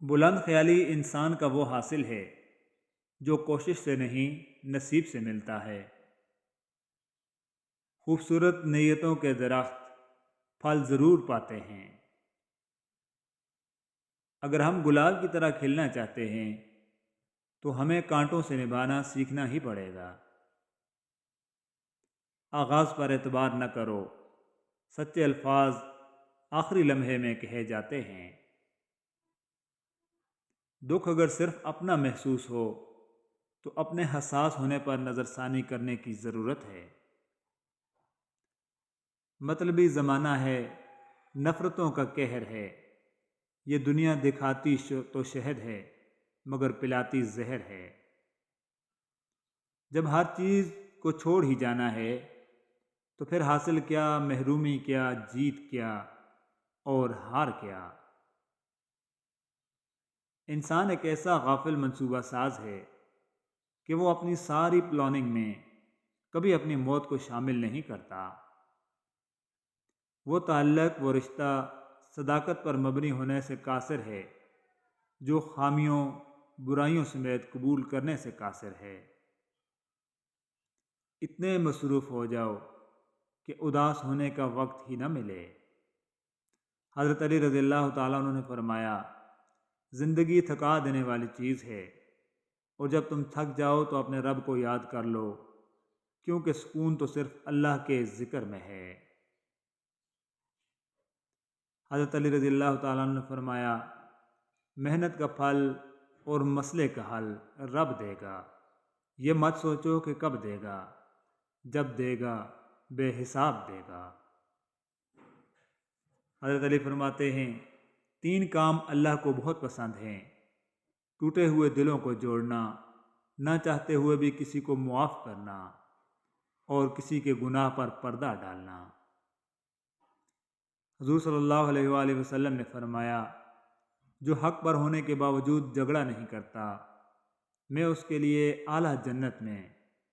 بلند خیالی انسان کا وہ حاصل ہے جو کوشش سے نہیں نصیب سے ملتا ہے۔ خوبصورت نیتوں کے درخت پھل ضرور پاتے ہیں۔ اگر ہم گلاب کی طرح کھلنا چاہتے ہیں تو ہمیں کانٹوں سے نبھانا سیکھنا ہی پڑے گا۔ آغاز پر اعتبار نہ کرو، سچے الفاظ آخری لمحے میں کہے جاتے ہیں۔ دکھ اگر صرف اپنا محسوس ہو تو اپنے حساس ہونے پر نظر ثانی کرنے کی ضرورت ہے۔ مطلبی زمانہ ہے، نفرتوں کا قہر ہے، یہ دنیا دکھاتی تو شہد ہے مگر پلاتی زہر ہے۔ جب ہر چیز کو چھوڑ ہی جانا ہے تو پھر حاصل کیا، محرومی کیا، جیت کیا اور ہار کیا۔ انسان ایک ایسا غافل منصوبہ ساز ہے کہ وہ اپنی ساری پلاننگ میں کبھی اپنی موت کو شامل نہیں کرتا۔ وہ تعلق، وہ رشتہ صداقت پر مبنی ہونے سے قاصر ہے جو خامیوں، برائیوں سمیت قبول کرنے سے قاصر ہے۔ اتنے مصروف ہو جاؤ کہ اداس ہونے کا وقت ہی نہ ملے۔ حضرت علی رضی اللہ تعالیٰ عنہ نے فرمایا، زندگی تھکا دینے والی چیز ہے، اور جب تم تھک جاؤ تو اپنے رب کو یاد کر لو، کیونکہ سکون تو صرف اللہ کے ذکر میں ہے۔ حضرت علی رضی اللہ تعالیٰ عنہ نے فرمایا، محنت کا پھل اور مسئلے کا حل رب دے گا، یہ مت سوچو کہ کب دے گا، جب دے گا بے حساب دے گا۔ حضرت علی فرماتے ہیں، 3 کام اللہ کو بہت پسند ہیں: ٹوٹے ہوئے دلوں کو جوڑنا، نہ چاہتے ہوئے بھی کسی کو معاف کرنا، اور کسی کے گناہ پر پردہ ڈالنا۔ حضور صلی اللہ علیہ وآلہ وسلم نے فرمایا، جو حق پر ہونے کے باوجود جھگڑا نہیں کرتا، میں اس کے لیے اعلیٰ جنت میں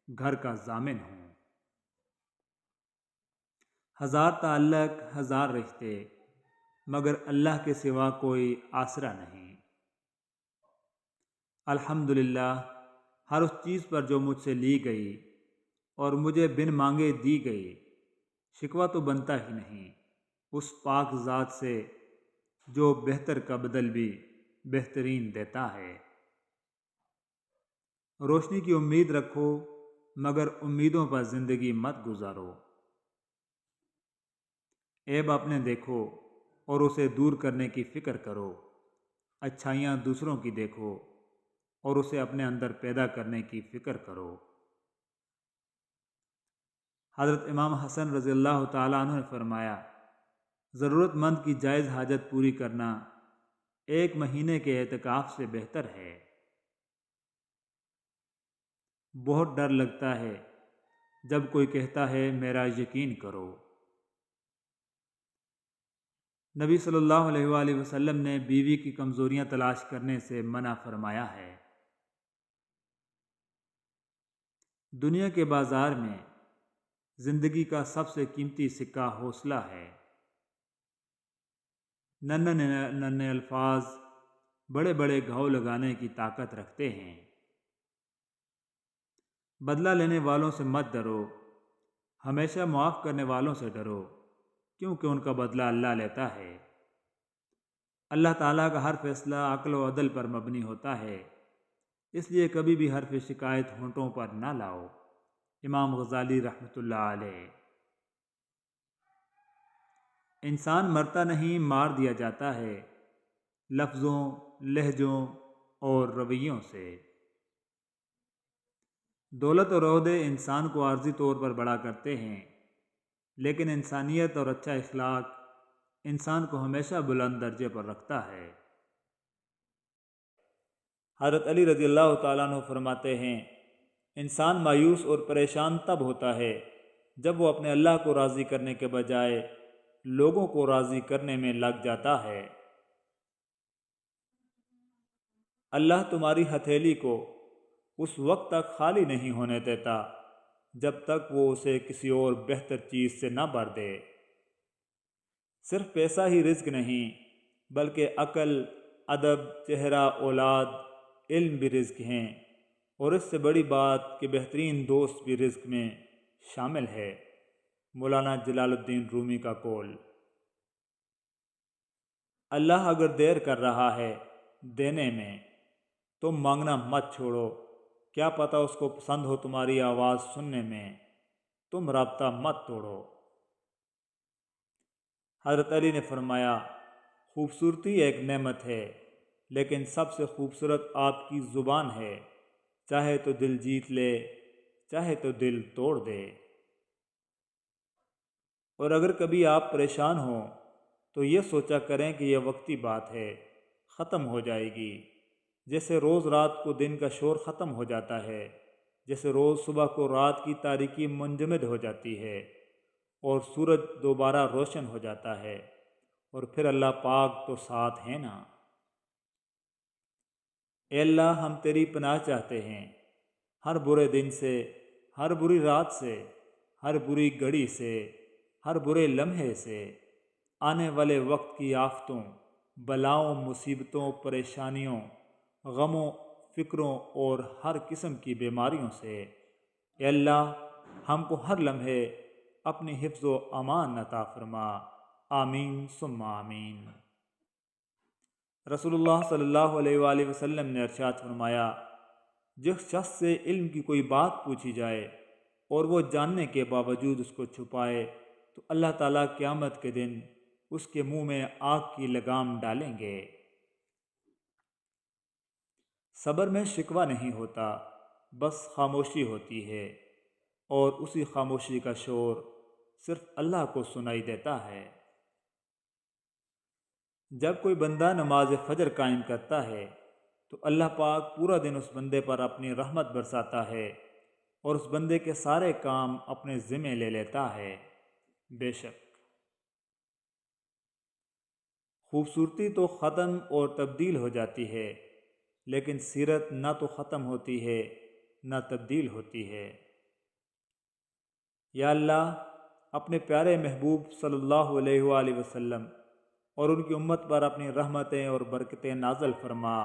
گھر کا ضامن ہوں۔ ہزار تعلق، ہزار رشتے، مگر اللہ کے سوا کوئی آسرا نہیں۔ الحمدللہ ہر اس چیز پر جو مجھ سے لی گئی اور مجھے بن مانگے دی گئی، شکوہ تو بنتا ہی نہیں اس پاک ذات سے جو بہتر کا بدل بھی بہترین دیتا ہے۔ روشنی کی امید رکھو مگر امیدوں پر زندگی مت گزارو۔ عیب اپنے دیکھو اور اسے دور کرنے کی فکر کرو، اچھائیاں دوسروں کی دیکھو اور اسے اپنے اندر پیدا کرنے کی فکر کرو۔ حضرت امام حسن رضی اللہ تعالیٰ عنہ نے فرمایا، ضرورت مند کی جائز حاجت پوری کرنا 1 مہینے کے اعتکاف سے بہتر ہے۔ بہت ڈر لگتا ہے جب کوئی کہتا ہے میرا یقین کرو۔ نبی صلی اللہ علیہ وآلہ وسلم نے بیوی کی کمزوریاں تلاش کرنے سے منع فرمایا ہے۔ دنیا کے بازار میں زندگی کا سب سے قیمتی سکہ حوصلہ ہے۔ ننھے الفاظ بڑے بڑے گھاؤ لگانے کی طاقت رکھتے ہیں۔ بدلہ لینے والوں سے مت ڈرو، ہمیشہ معاف کرنے والوں سے ڈرو، کیونکہ ان کا بدلہ اللہ لیتا ہے۔ اللہ تعالیٰ کا ہر فیصلہ عقل و عدل پر مبنی ہوتا ہے، اس لیے کبھی بھی حرف شکایت ہونٹوں پر نہ لاؤ۔ امام غزالی رحمۃ اللہ علیہ۔ انسان مرتا نہیں، مار دیا جاتا ہے لفظوں، لہجوں اور رویوں سے۔ دولت اور عہدے انسان کو عارضی طور پر بڑا کرتے ہیں، لیکن انسانیت اور اچھا اخلاق انسان کو ہمیشہ بلند درجے پر رکھتا ہے۔ حضرت علی رضی اللہ تعالیٰ عنہ فرماتے ہیں، انسان مایوس اور پریشان تب ہوتا ہے جب وہ اپنے اللہ کو راضی کرنے کے بجائے لوگوں کو راضی کرنے میں لگ جاتا ہے۔ اللہ تمہاری ہتھیلی کو اس وقت تک خالی نہیں ہونے دیتا جب تک وہ اسے کسی اور بہتر چیز سے نہ بھر دے۔ صرف پیسہ ہی رزق نہیں، بلکہ عقل، ادب، چہرہ، اولاد، علم بھی رزق ہیں، اور اس سے بڑی بات کہ بہترین دوست بھی رزق میں شامل ہے۔ مولانا جلال الدین رومی کا قول۔ اللہ اگر دیر کر رہا ہے دینے میں، تم مانگنا مت چھوڑو، کیا پتہ اس کو پسند ہو تمہاری آواز سننے میں، تم رابطہ مت توڑو۔ حضرت علی نے فرمایا، خوبصورتی ایک نعمت ہے، لیکن سب سے خوبصورت آپ کی زبان ہے، چاہے تو دل جیت لے، چاہے تو دل توڑ دے۔ اور اگر کبھی آپ پریشان ہوں تو یہ سوچا کریں کہ یہ وقتی بات ہے، ختم ہو جائے گی، جیسے روز رات کو دن کا شور ختم ہو جاتا ہے، جیسے روز صبح کو رات کی تاریکی منجمد ہو جاتی ہے اور سورج دوبارہ روشن ہو جاتا ہے، اور پھر اللہ پاک تو ساتھ ہیں نا۔ اے اللہ، ہم تیری پناہ چاہتے ہیں ہر برے دن سے، ہر بری رات سے، ہر بری گھڑی سے، ہر برے لمحے سے، آنے والے وقت کی آفتوں، بلاؤں، مصیبتوں، پریشانیوں، غموں، فکروں اور ہر قسم کی بیماریوں سے۔ اے اللہ، ہم کو ہر لمحے اپنی حفظ و امان عطا فرما، آمین ثم آمین۔ رسول اللہ صلی اللہ علیہ وآلہ وسلم نے ارشاد فرمایا، جس شخص سے علم کی کوئی بات پوچھی جائے اور وہ جاننے کے باوجود اس کو چھپائے تو اللہ تعالیٰ قیامت کے دن اس کے منہ میں آگ کی لگام ڈالیں گے۔ صبر میں شکوہ نہیں ہوتا، بس خاموشی ہوتی ہے، اور اسی خاموشی کا شور صرف اللہ کو سنائی دیتا ہے۔ جب کوئی بندہ نماز فجر قائم کرتا ہے تو اللہ پاک پورا دن اس بندے پر اپنی رحمت برساتا ہے اور اس بندے کے سارے کام اپنے ذمے لے لیتا ہے۔ بے شک خوبصورتی تو ختم اور تبدیل ہو جاتی ہے، لیکن سیرت نہ تو ختم ہوتی ہے نہ تبدیل ہوتی ہے۔ یا اللہ، اپنے پیارے محبوب صلی اللہ علیہ وآلہ وسلم اور ان کی امت پر اپنی رحمتیں اور برکتیں نازل فرما،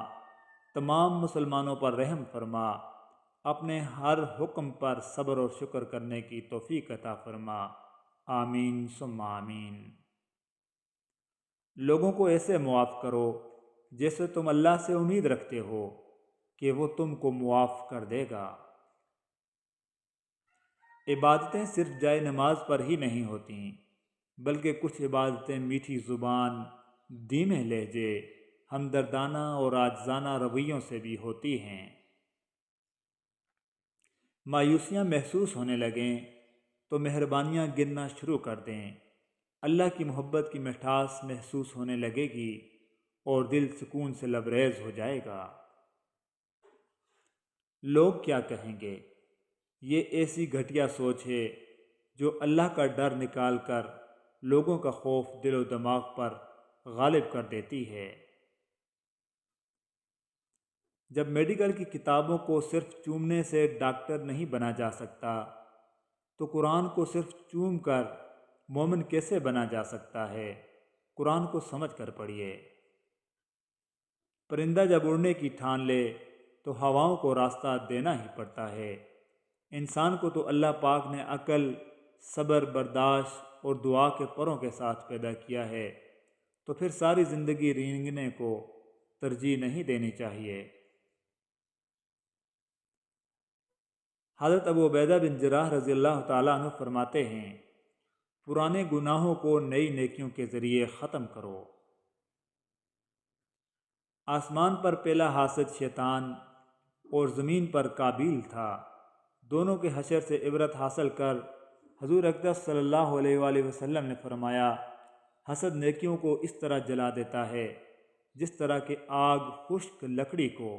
تمام مسلمانوں پر رحم فرما، اپنے ہر حکم پر صبر اور شکر کرنے کی توفیق عطا فرما، آمین ثم آمین۔ لوگوں کو ایسے معاف کرو جیسے تم اللہ سے امید رکھتے ہو کہ وہ تم کو معاف کر دے گا۔ عبادتیں صرف جائے نماز پر ہی نہیں ہوتیں، بلکہ کچھ عبادتیں میٹھی زبان، دھیمے لہجے، ہمدردانہ اور عاجزانہ رویوں سے بھی ہوتی ہیں۔ مایوسیاں محسوس ہونے لگیں تو مہربانیاں گننا شروع کر دیں، اللہ کی محبت کی مٹھاس محسوس ہونے لگے گی اور دل سکون سے لبریز ہو جائے گا۔ لوگ کیا کہیں گے، یہ ایسی گھٹیا سوچ ہے جو اللہ کا ڈر نکال کر لوگوں کا خوف دل و دماغ پر غالب کر دیتی ہے۔ جب میڈیکل کی کتابوں کو صرف چومنے سے ڈاکٹر نہیں بنا جا سکتا تو قرآن کو صرف چوم کر مومن کیسے بنا جا سکتا ہے؟ قرآن کو سمجھ کر پڑھیے۔ پرندہ جب اڑنے کی ٹھان لے تو ہواؤں کو راستہ دینا ہی پڑتا ہے۔ انسان کو تو اللہ پاک نے عقل، صبر، برداشت اور دعا کے پروں کے ساتھ پیدا کیا ہے، تو پھر ساری زندگی رینگنے کو ترجیح نہیں دینی چاہیے۔ حضرت ابو عبیدہ بن جراح رضی اللہ تعالیٰ عنہ فرماتے ہیں، پرانے گناہوں کو نئی نیکیوں کے ذریعے ختم کرو۔ آسمان پر پہلا حاسد شیطان اور زمین پر قابیل تھا، دونوں کے حشر سے عبرت حاصل کر حضور اقدس صلی اللہ علیہ وآلہ وسلم نے فرمایا، حسد نیکیوں کو اس طرح جلا دیتا ہے جس طرح کہ آگ خشک لکڑی کو۔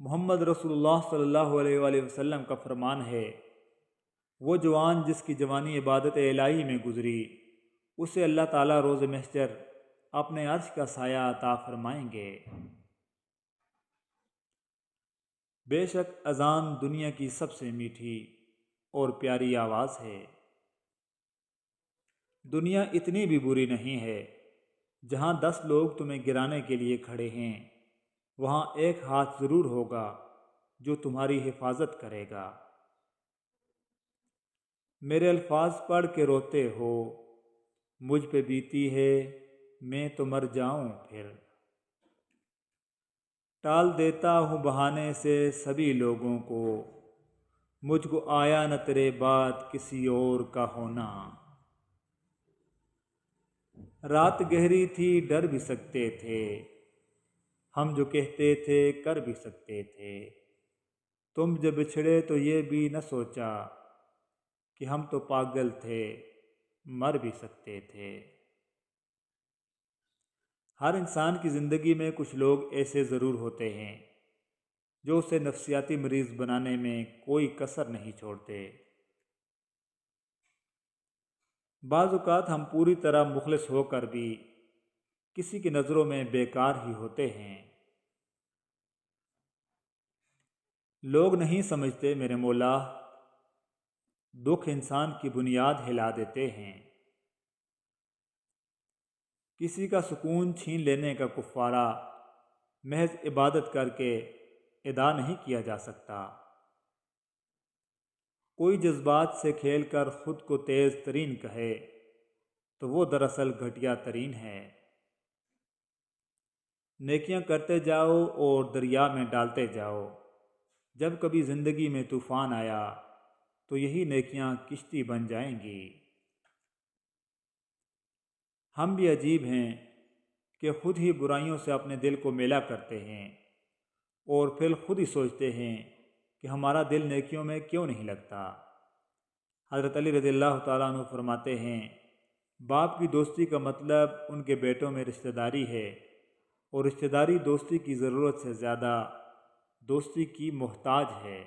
محمد رسول اللہ صلی اللہ علیہ وآلہ وسلم کا فرمان ہے، وہ جوان جس کی جوانی عبادت الہی میں گزری، اسے اللہ تعالیٰ روز محشر اپنے عرش کا سایہ عطا فرمائیں گے۔ بے شک اذان دنیا کی سب سے میٹھی اور پیاری آواز ہے۔ دنیا اتنی بھی بری نہیں ہے جہاں 10 لوگ تمہیں گرانے کے لیے کھڑے ہیں وہاں ایک ہاتھ ضرور ہوگا جو تمہاری حفاظت کرے گا۔ میرے الفاظ پڑھ کے روتے ہو، مجھ پہ بیتی ہے میں تو مر جاؤں پھر۔ ٹال دیتا ہوں بہانے سے سبھی لوگوں کو، مجھ کو آیا نہ تیرے بعد کسی اور کا ہونا۔ رات گہری تھی ڈر بھی سکتے تھے، ہم جو کہتے تھے کر بھی سکتے تھے۔ تم جب بچھڑے تو یہ بھی نہ سوچا کہ ہم تو پاگل تھے، مر بھی سکتے تھے۔ ہر انسان کی زندگی میں کچھ لوگ ایسے ضرور ہوتے ہیں جو اسے نفسیاتی مریض بنانے میں کوئی کسر نہیں چھوڑتے۔ بعض اوقات ہم پوری طرح مخلص ہو کر بھی کسی کی نظروں میں بیکار ہی ہوتے ہیں۔ لوگ نہیں سمجھتے میرے مولا، دکھ انسان کی بنیاد ہلا دیتے ہیں۔ کسی کا سکون چھین لینے کا کفارہ محض عبادت کر کے ادا نہیں کیا جا سکتا۔ کوئی جذبات سے کھیل کر خود کو تیز ترین کہے تو وہ دراصل گھٹیا ترین ہے۔ نیکیاں کرتے جاؤ اور دریا میں ڈالتے جاؤ، جب کبھی زندگی میں طوفان آیا تو یہی نیکیاں کشتی بن جائیں گی۔ ہم بھی عجیب ہیں کہ خود ہی برائیوں سے اپنے دل کو میلا کرتے ہیں اور پھر خود ہی سوچتے ہیں کہ ہمارا دل نیکیوں میں کیوں نہیں لگتا۔ حضرت علی رضی اللہ تعالیٰ عنہ فرماتے ہیں، باپ کی دوستی کا مطلب ان کے بیٹوں میں رشتہ داری ہے، اور رشتہ داری دوستی کی ضرورت سے زیادہ دوستی کی محتاج ہے۔